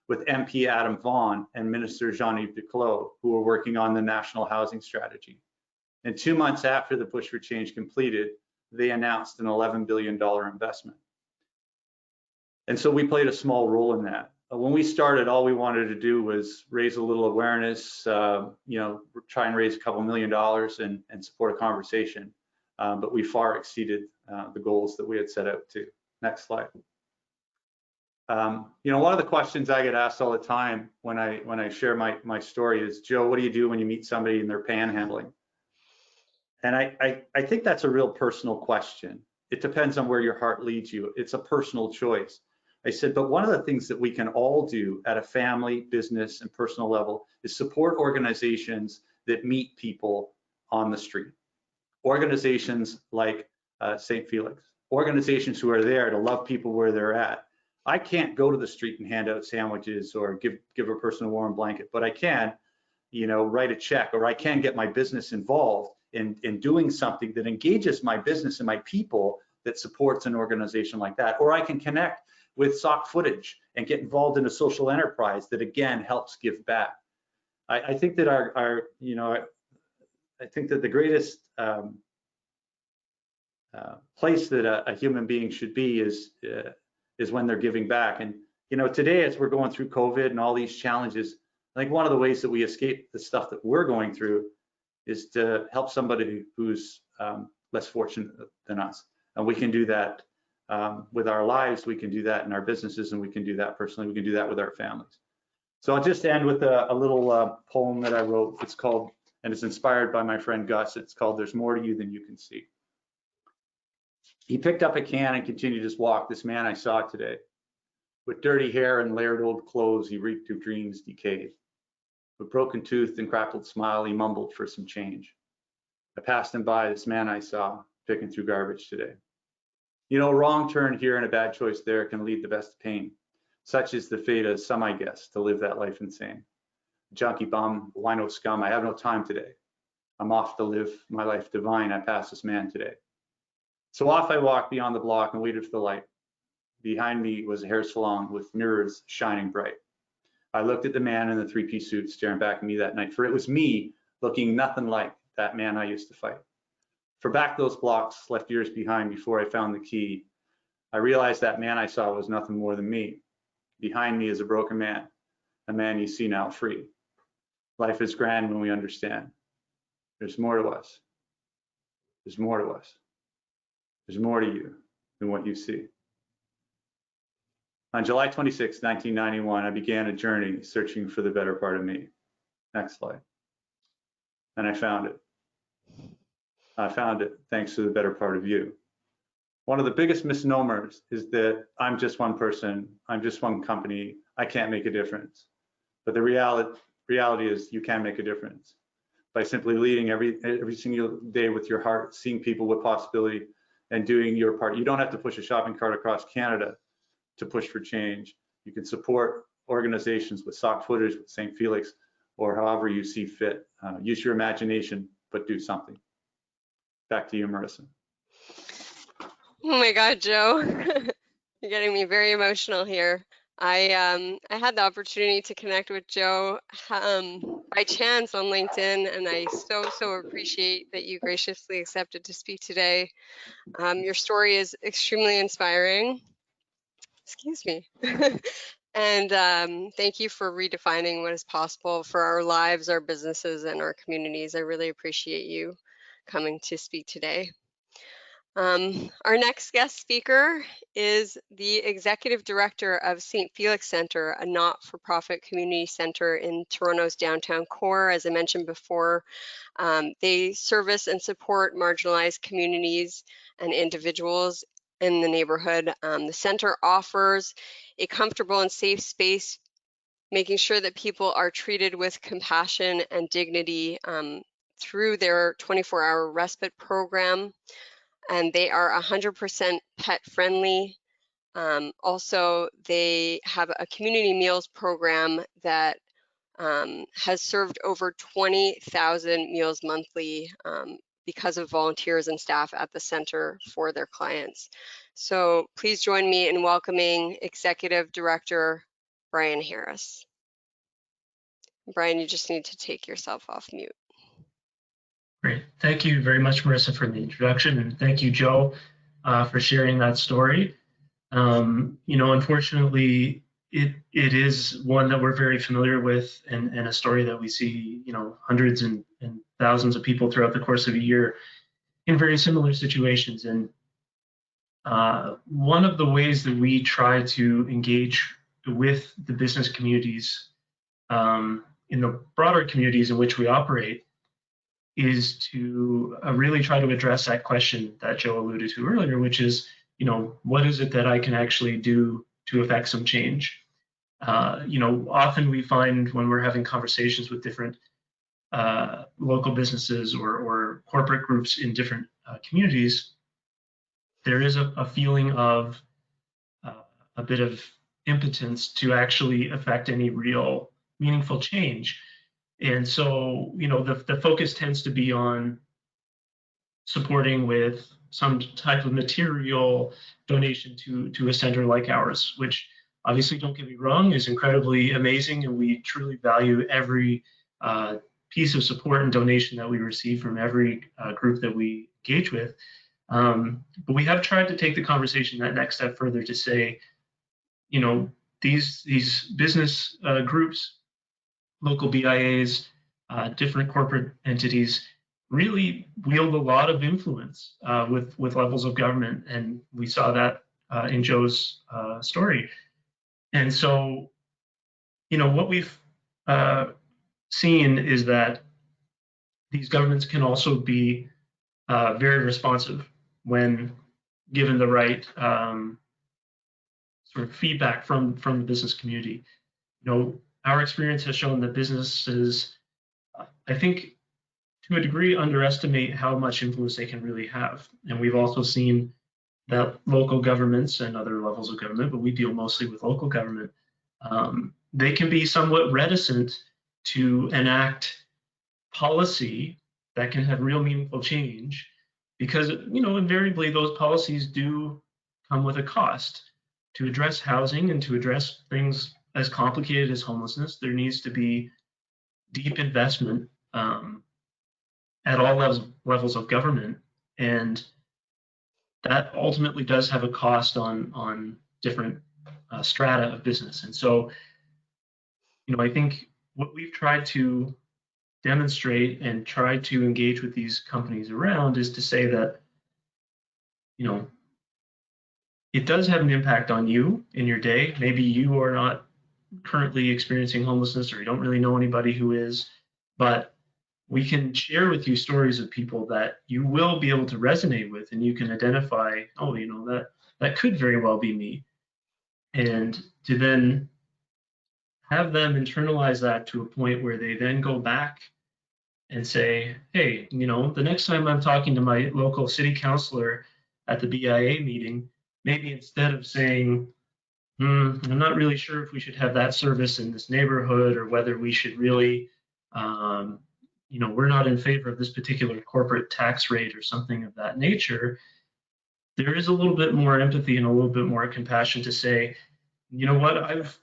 with MP Adam Vaughan and Minister Jean-Yves Duclos, who were working on the National Housing Strategy. And 2 months after the Push for Change completed, they announced an $11 billion investment. And so we played a small role in that. When we started, all we wanted to do was raise a little awareness, try and raise a couple $1 million and support a conversation. But we far exceeded the goals that we had set out to. Next slide. One of the questions I get asked all the time when I share my story is, Joe, what do you do when you meet somebody and they're panhandling? And I think that's a real personal question. It depends on where your heart leads you. It's a personal choice. I said, but one of the things that we can all do at a family, business, and personal level is support organizations that meet people on the street. Organizations like St. Felix, organizations who are there to love people where they're at. I can't go to the street and hand out sandwiches or give a person a warm blanket, but I can, write a check, or I can get my business involved in doing something that engages my business and my people that supports an organization like that. Or I can connect with stock footage and get involved in a social enterprise that again helps give back. I think that I think that the greatest place that a human being should be is when they're giving back. And today, as we're going through COVID and all these challenges, I think one of the ways that we escape the stuff that we're going through is to help somebody who's less fortunate than us. And we can do that with our lives, we can do that in our businesses, and we can do that personally, we can do that with our families. So I'll just end with a little poem that I wrote. It's called, and it's inspired by my friend Gus, it's called There's More to You Than You Can See. He picked up a can and continued his walk, this man I saw today. With dirty hair and layered old clothes, he reeked of dreams decayed. With broken tooth and crackled smile, he mumbled for some change. I passed him by, this man I saw, picking through garbage today. A wrong turn here and a bad choice there can lead the best to pain. Such is the fate of some, I guess, to live that life insane. Junkie bum, wino scum, I have no time today. I'm off to live my life divine, I passed this man today. So off I walked beyond the block and waited for the light. Behind me was a hair salon with mirrors shining bright. I looked at the man in the three-piece suit staring back at me that night, for it was me looking nothing like that man I used to fight. For back those blocks left years behind before I found the key, I realized that man I saw was nothing more than me. Behind me is a broken man, a man you see now free. Life is grand when we understand. There's more to us. There's more to us. There's more to you than what you see. On July 26, 1991, I began a journey searching for the better part of me. Next slide. And I found it. I found it thanks to the better part of you. One of the biggest misnomers is that I'm just one person, I'm just one company, I can't make a difference. But the reality is you can make a difference by simply leading every single day with your heart, seeing people with possibility and doing your part. You don't have to push a shopping cart across Canada to push for change. You can support organizations with stock footage, with St. Felix, or however you see fit. Use your imagination, but do something. Back to you, Marisa. Oh my God, Joe. You're getting me very emotional here. I had the opportunity to connect with Joe by chance on LinkedIn, and I so appreciate that you graciously accepted to speak today. Your story is extremely inspiring. Excuse me. And thank you for redefining what is possible for our lives, our businesses, and our communities. I really appreciate you coming to speak today. Our next guest speaker is the Executive Director of St. Felix Centre, a not-for-profit community centre in Toronto's downtown core. As I mentioned before, they service and support marginalized communities and individuals in the neighborhood. The centre offers a comfortable and safe space, making sure that people are treated with compassion and dignity through their 24-hour respite program. And they are 100% pet friendly. Also, they have a community meals program that has served over 20,000 meals monthly because of volunteers and staff at the center for their clients. So please join me in welcoming Executive Director Brian Harris. Brian, you just need to take yourself off mute. Great. Thank you very much, Marisa, for the introduction, and thank you, Joe, for sharing that story. Unfortunately, it is one that we're very familiar with, and a story that we see, hundreds and thousands of people throughout the course of a year in very similar situations. And one of the ways that we try to engage with the business communities in the broader communities in which we operate is to really try to address that question that Joe alluded to earlier, which is, what is it that I can actually do to affect some change? Often we find when we're having conversations with different local businesses or corporate groups in different communities, there is a feeling of a bit of impotence to actually affect any real meaningful change. And so, the focus tends to be on supporting with some type of material donation to a center like ours, which obviously, don't get me wrong, is incredibly amazing. And we truly value every piece of support and donation that we receive from every group that we engage with. But we have tried to take the conversation that next step further to say, these business groups, local BIAs, different corporate entities really wield a lot of influence with levels of government. And we saw that in Joe's story. And so, what we've seen is that these governments can also be very responsive when given the right sort of feedback from the business community. Our experience has shown that businesses, I think, to a degree, underestimate how much influence they can really have. And we've also seen that local governments and other levels of government, but we deal mostly with local government, they can be somewhat reticent to enact policy that can have real meaningful change because, invariably those policies do come with a cost. To address housing and to address things as complicated as homelessness, there needs to be deep investment at all levels of government, and that ultimately does have a cost on different strata of business. And so, I think what we've tried to demonstrate and try to engage with these companies around is to say that, it does have an impact on you in your day. Maybe you are not currently experiencing homelessness or you don't really know anybody who is, but we can share with you stories of people that you will be able to resonate with, and you can identify, that could very well be me. And to then have them internalize that to a point where they then go back and say, hey, the next time I'm talking to my local city councilor at the BIA meeting, maybe instead of saying, I'm not really sure if we should have that service in this neighborhood or whether we should really you know, we're not in favor of this particular corporate tax rate or something of that nature, there is a little bit more empathy and a little bit more compassion to say, you know what,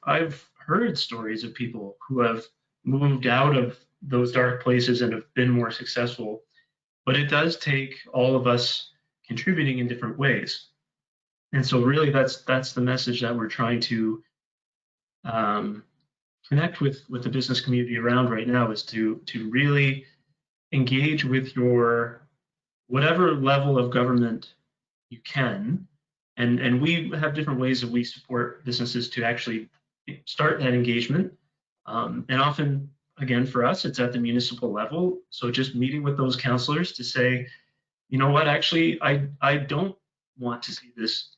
I've heard stories of people who have moved out of those dark places and have been more successful, but it does take all of us contributing in different ways. And so really that's the message that we're trying to connect with the business community around right now, is to really engage with your whatever level of government you can. And we have different ways that we support businesses to actually start that engagement. And often, again, for us, it's at the municipal level. So just meeting with those councillors to say, you know what, actually, I don't want to see this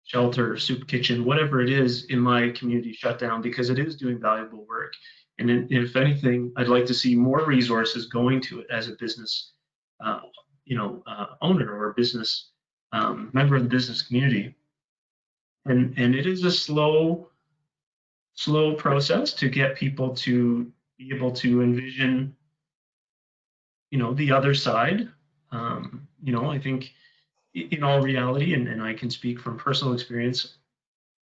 shelter, soup kitchen, whatever it is in my community shut down, because it is doing valuable work. And if anything, I'd like to see more resources going to it as a business, owner or business member of the business community. And it is a slow process to get people to be able to envision, you know, the other side. You know, I think in all reality, and I can speak from personal experience,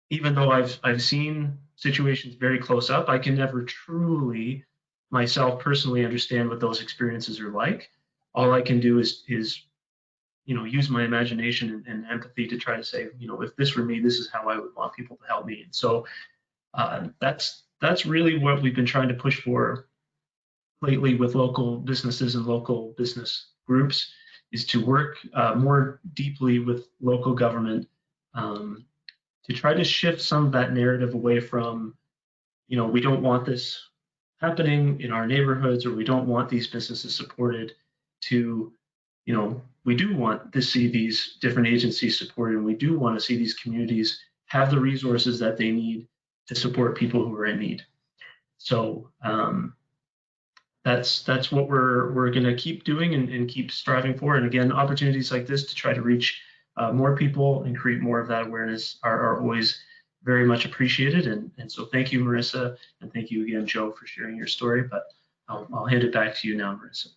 even though I've seen situations very close up, I can never truly myself personally understand what those experiences are like. All I can do is you know, use my imagination and empathy to try to say, you know, if this were me, this is how I would want people to help me. And so that's really what we've been trying to push for lately with local businesses and local business groups, is to work more deeply with local government to try to shift some of that narrative away from, you know, we don't want this happening in our neighborhoods, or we don't want these businesses supported, to, you know, we do want to see these different agencies supported, and we do want to see these communities have the resources that they need to support people who are in need. So that's what we're going to keep doing and keep striving for. And again, opportunities like this to try to reach more people and create more of that awareness are always very much appreciated. And so thank you, Marisa, and thank you again, Joe, for sharing your story. But I'll hand it back to you now, Marisa.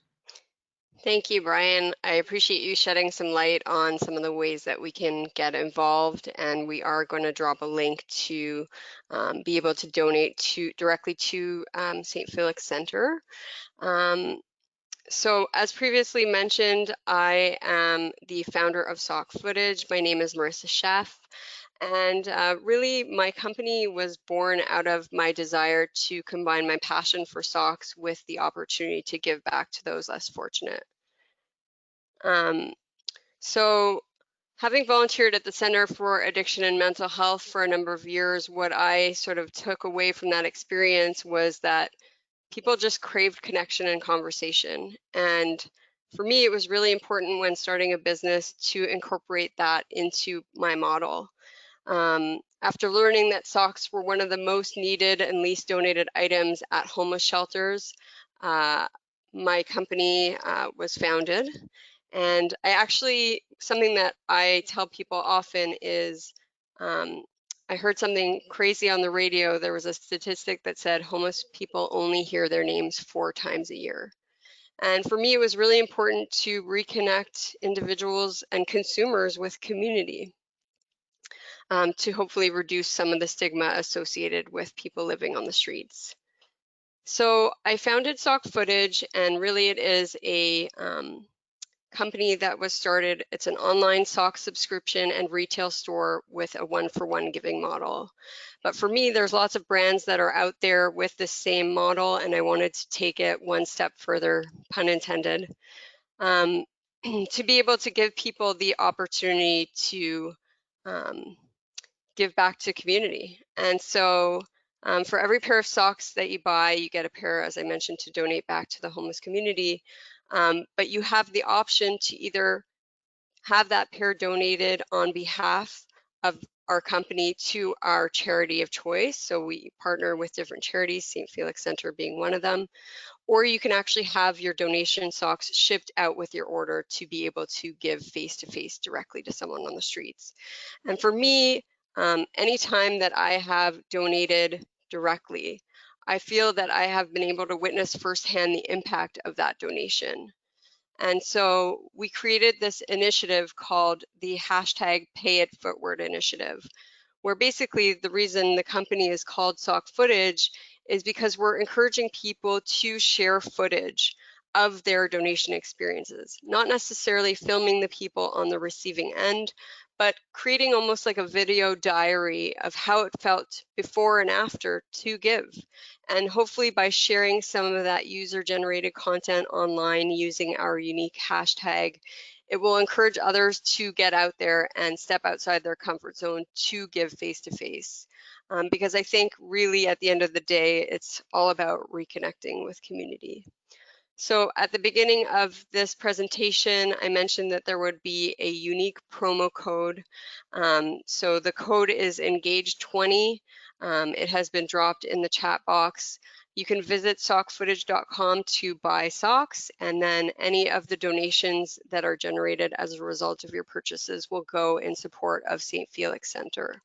Thank you, Brian. I appreciate you shedding some light on some of the ways that we can get involved, and we are going to drop a link to be able to donate directly to St. Felix Centre. So as previously mentioned, I am the founder of Sock Footage. My name is Marisa Sheff. And really, my company was born out of my desire to combine my passion for socks with the opportunity to give back to those less fortunate. So having volunteered at the Center for Addiction and Mental Health for a number of years, what I sort of took away from that experience was that people just craved connection and conversation. And for me, it was really important when starting a business to incorporate that into my model. After learning that socks were one of the most needed and least donated items at homeless shelters, my company was founded. And something that I tell people often is, I heard something crazy on the radio. There was a statistic that said homeless people only hear their names 4 times a year. And for me, it was really important to reconnect individuals and consumers with community, to hopefully reduce some of the stigma associated with people living on the streets. So I founded Sock Footage, and really it is a company that was started. It's an online sock subscription and retail store with a 1-for-1 giving model. But for me, there's lots of brands that are out there with the same model, and I wanted to take it one step further, pun intended, to be able to give people the opportunity to give back to community. And so for every pair of socks that you buy, you get a pair, as I mentioned, to donate back to the homeless community. But you have the option to either have that pair donated on behalf of our company to our charity of choice. So we partner with different charities, St. Felix Centre being one of them. Or you can actually have your donation socks shipped out with your order to be able to give face-to-face directly to someone on the streets. And for me, anytime that I have donated directly, I feel that I have been able to witness firsthand the impact of that donation. And so we created this initiative called the hashtag Pay It Forward initiative, where basically the reason the company is called Sock Footage is because we're encouraging people to share footage of their donation experiences, not necessarily filming the people on the receiving end, but creating almost like a video diary of how it felt before and after to give. And hopefully by sharing some of that user-generated content online using our unique hashtag, it will encourage others to get out there and step outside their comfort zone to give face-to-face. Because I think really at the end of the day, it's all about reconnecting with community. So at the beginning of this presentation, I mentioned that there would be a unique promo code. So the code is ENGAGE20. It has been dropped in the chat box. You can visit sockfootage.com to buy socks, and then any of the donations that are generated as a result of your purchases will go in support of St. Felix Centre.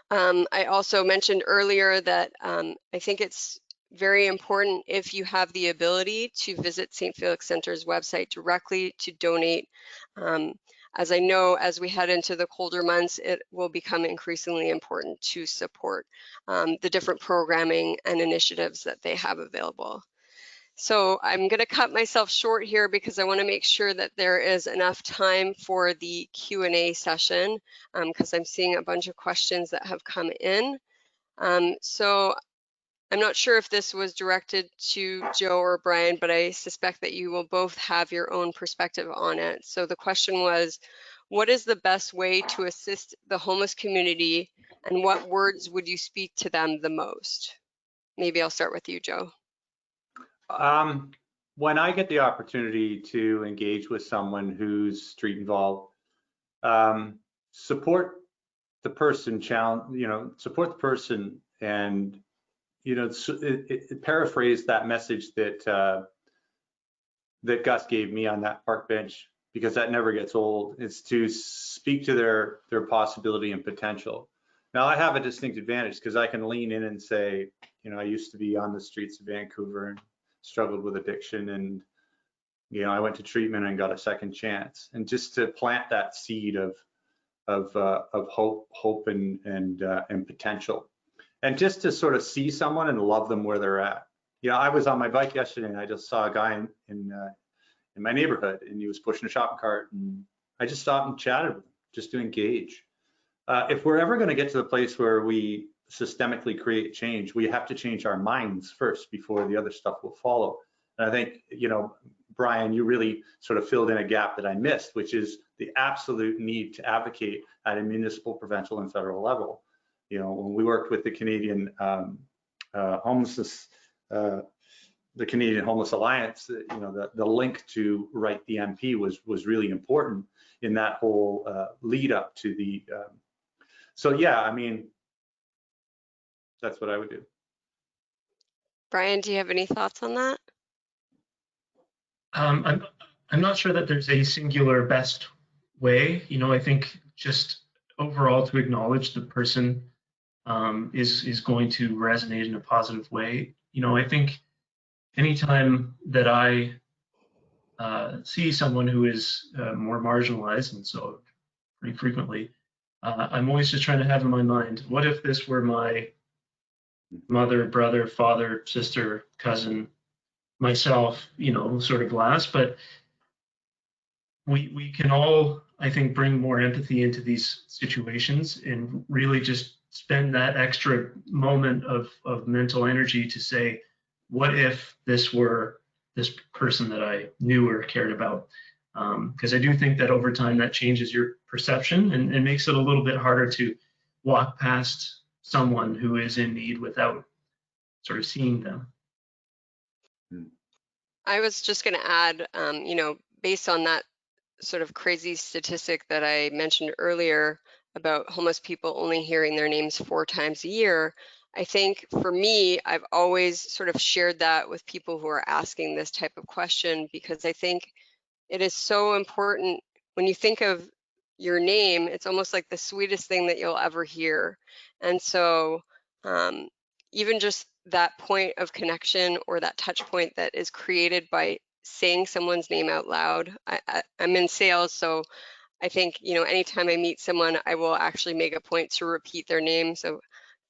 I also mentioned earlier that I think it's very important if you have the ability to visit St. Felix Centre's website directly to donate. As I know, as we head into the colder months, it will become increasingly important to support the different programming and initiatives that they have available. So I'm going to cut myself short here because I want to make sure that there is enough time for the Q&A session because I'm seeing a bunch of questions that have come in. So I'm not sure if this was directed to Joe or Brian, but I suspect that you will both have your own perspective on it. So the question was, what is the best way to assist the homeless community, and what words would you speak to them the most? Maybe I'll start with you, Joe. When I get the opportunity to engage with someone who's street involved, support the person, support the person, and paraphrase that message that that Gus gave me on that park bench, because that never gets old. It's to speak to their possibility and potential. Now I have a distinct advantage because I can lean in and say, I used to be on the streets of Vancouver and struggled with addiction, and I went to treatment and got a second chance, and just to plant that seed of hope and potential, and just to sort of see someone and love them where they're at. I was on my bike yesterday and I just saw a guy in my neighborhood, and he was pushing a shopping cart, and I just stopped and chatted with him just to engage. If we're ever going to get to the place where we systemically create change, we have to change our minds first before the other stuff will follow. And I think, Brian, you really sort of filled in a gap that I missed, which is the absolute need to advocate at a municipal, provincial, and federal level. When we worked with the Canadian homelessness, the Canadian Homeless Alliance, the link to write the MP was really important in that whole lead up to the. So yeah, I mean, that's what I would do. Brian, do you have any thoughts on that? I'm not sure that there's a singular best way. I think just overall to acknowledge the person is going to resonate in a positive way. I think anytime that I see someone who is more marginalized, and so pretty frequently, I'm always just trying to have in my mind, what if this were my mother, brother, father, sister, cousin, myself, sort of glass. But we can all, I think, bring more empathy into these situations and really just spend that extra moment of mental energy to say, what if this were this person that I knew or cared about? Because I do think that over time that changes your perception and makes it a little bit harder to walk past someone who is in need without sort of seeing them. I was just going to add, based on that sort of crazy statistic that I mentioned earlier about homeless people only hearing their names 4 times a year, I think for me, I've always sort of shared that with people who are asking this type of question, because I think it is so important. When you think of your name, it's almost like the sweetest thing that you'll ever hear. And so, even just that point of connection or that touch point that is created by saying someone's name out loud. I'm in sales, so I think, anytime I meet someone, I will actually make a point to repeat their name. So,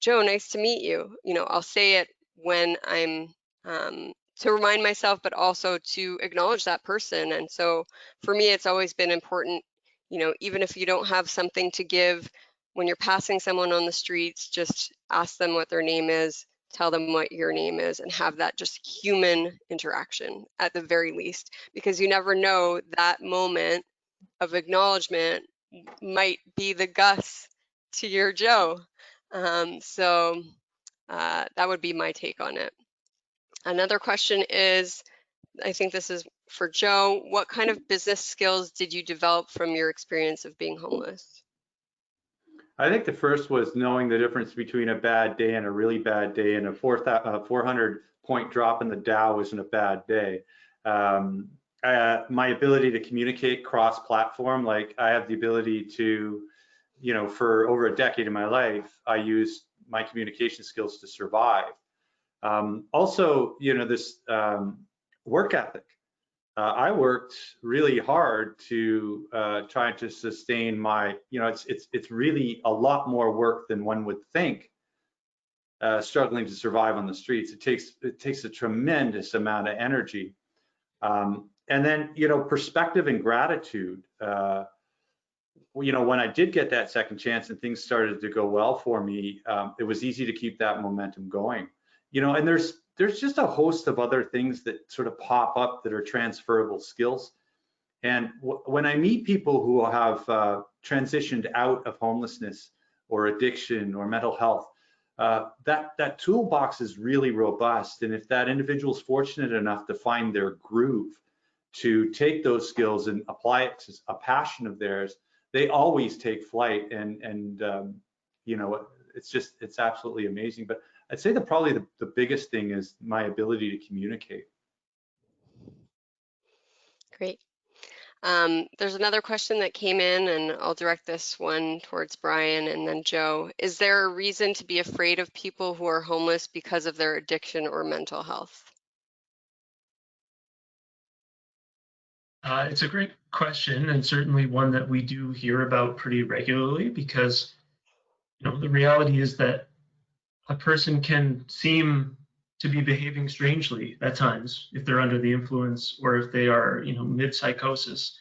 Joe, nice to meet you. I'll say it when I'm to remind myself, but also to acknowledge that person. And so for me, it's always been important, even if you don't have something to give, when you're passing someone on the streets, just ask them what their name is, tell them what your name is, and have that just human interaction at the very least, because you never know, that moment of acknowledgement might be the Gus to your Joe. So that would be my take on it. Another question is, I think this is for Joe, what kind of business skills did you develop from your experience of being homeless? I think the first was knowing the difference between a bad day and a really bad day, and a 400-point drop in the Dow isn't a bad day. My ability to communicate cross-platform, like I have the ability to, for over a decade of my life, I used my communication skills to survive. Also, this work ethic. I worked really hard to try to sustain my, it's really a lot more work than one would think, struggling to survive on the streets. It takes a tremendous amount of energy. And then, perspective and gratitude. When I did get that second chance and things started to go well for me, it was easy to keep that momentum going. And there's just a host of other things that sort of pop up that are transferable skills. And when I meet people who have transitioned out of homelessness or addiction or mental health, that toolbox is really robust. And if that individual is fortunate enough to find their groove, to take those skills and apply it to a passion of theirs, they always take flight. And it's absolutely amazing. But I'd say that probably the biggest thing is my ability to communicate. Great. There's another question that came in, and I'll direct this one towards Brian and then Joe. Is there a reason to be afraid of people who are homeless because of their addiction or mental health? It's a great question, and certainly one that we do hear about pretty regularly, because the reality is that a person can seem to be behaving strangely at times if they're under the influence or if they are, mid-psychosis.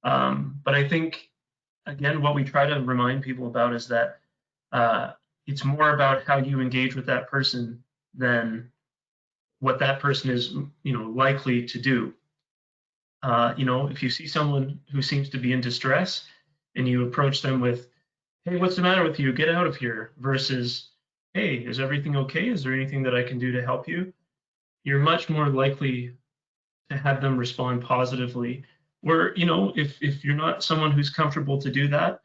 But I think, again, what we try to remind people about is that it's more about how you engage with that person than what that person is, likely to do. If you see someone who seems to be in distress and you approach them with, "Hey, what's the matter with you? Get out of here," versus, "Hey, is everything okay? Is there anything that I can do to help you?" You're much more likely to have them respond positively. Where, if you're not someone who's comfortable to do that,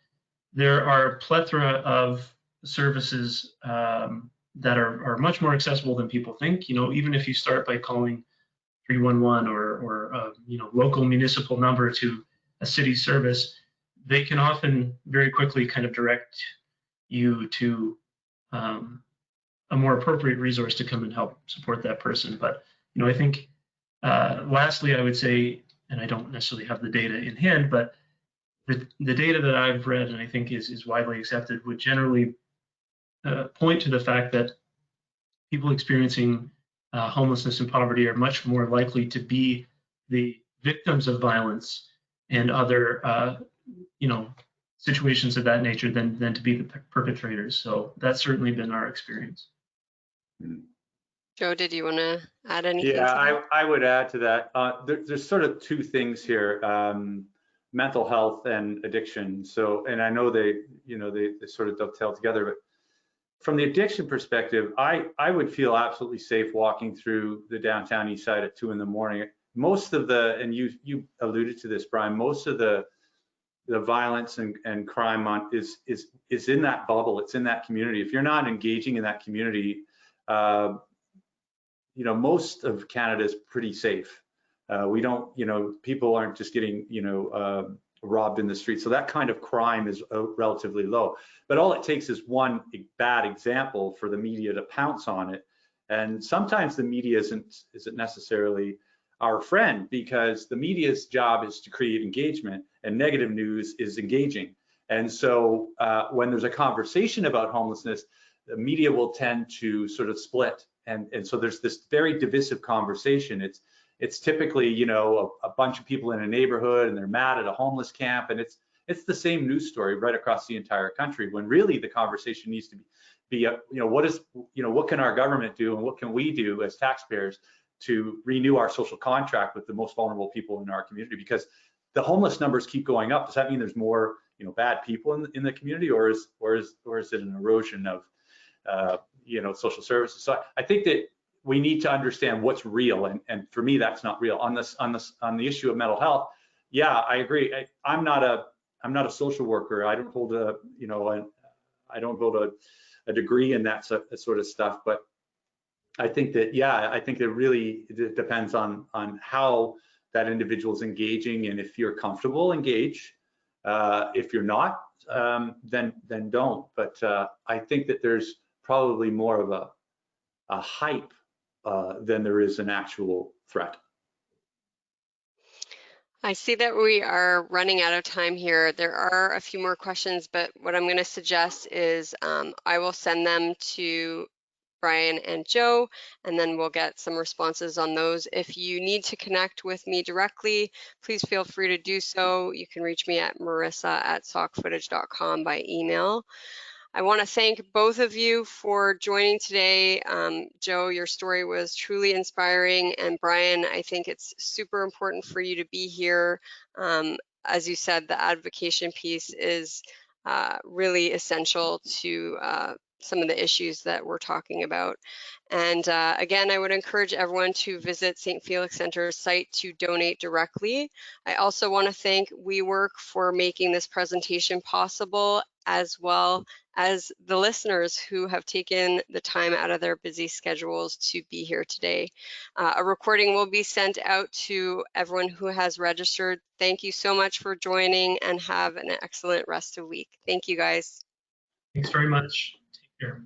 there are a plethora of services that are much more accessible than people think. Even if you start by calling 311 or local municipal number to a city service, they can often very quickly kind of direct you to a more appropriate resource to come and help support that person. But I think lastly, I would say, and I don't necessarily have the data in hand, but the data that I've read and I think is widely accepted would generally point to the fact that people experiencing homelessness and poverty are much more likely to be the victims of violence and other situations of that nature than to be the perpetrators. So that's certainly been our experience. Joe, did you want to add anything? Yeah, I would add to that. There's sort of two things here, mental health and addiction. So, and I know they sort of dovetail together, but from the addiction perspective, I would feel absolutely safe walking through the downtown east side at 2 a.m. Most of and you alluded to this, Brian, most of the violence and crime is in that bubble. It's in that community. If you're not engaging in that community, most of Canada is pretty safe. We don't, people aren't just getting, robbed in the street. So that kind of crime is relatively low. But all it takes is one bad example for the media to pounce on it. And sometimes the media isn't necessarily our friend, because the media's job is to create engagement, and negative news is engaging. And so when there's a conversation about homelessness, the media will tend to sort of split. And so there's this very divisive conversation. It's typically, you know, a bunch of people in a neighborhood and they're mad at a homeless camp, and it's the same news story right across the entire country, when really the conversation needs to be you know, what can our government do, and what can we do as taxpayers to renew our social contract with the most vulnerable people in our community? Because the homeless numbers keep going up. Does that mean there's more, you know, bad people in the community, or is it an erosion of you know, social services? So I think that we need to understand what's real, and for me, that's not real. On the issue of mental health, yeah, I agree. I'm not a social worker. I don't hold a, you know, I don't hold a degree in that sort of stuff. But I think that, yeah, I think it really depends on how that individual is engaging, and if you're comfortable, engage. If you're not, then don't. But I think that there's probably more of a hype than there is an actual threat. I see that we are running out of time here. There are a few more questions, but what I'm going to suggest is I will send them to Brian and Joe, and then we'll get some responses on those. If you need to connect with me directly, please feel free to do so. You can reach me at marisa@sockfootage.com by email. I want to thank both of you for joining today. Joe, your story was truly inspiring, and Brian, I think it's super important for you to be here. As you said, the advocacy piece is really essential to some of the issues that we're talking about. And again, I would encourage everyone to visit St. Felix Centre's site to donate directly. I also want to thank WeWork for making this presentation possible, as well as the listeners who have taken the time out of their busy schedules to be here today. A recording will be sent out to everyone who has registered. Thank you so much for joining, and have an excellent rest of the week. Thank you, guys. Thanks very much. Take care.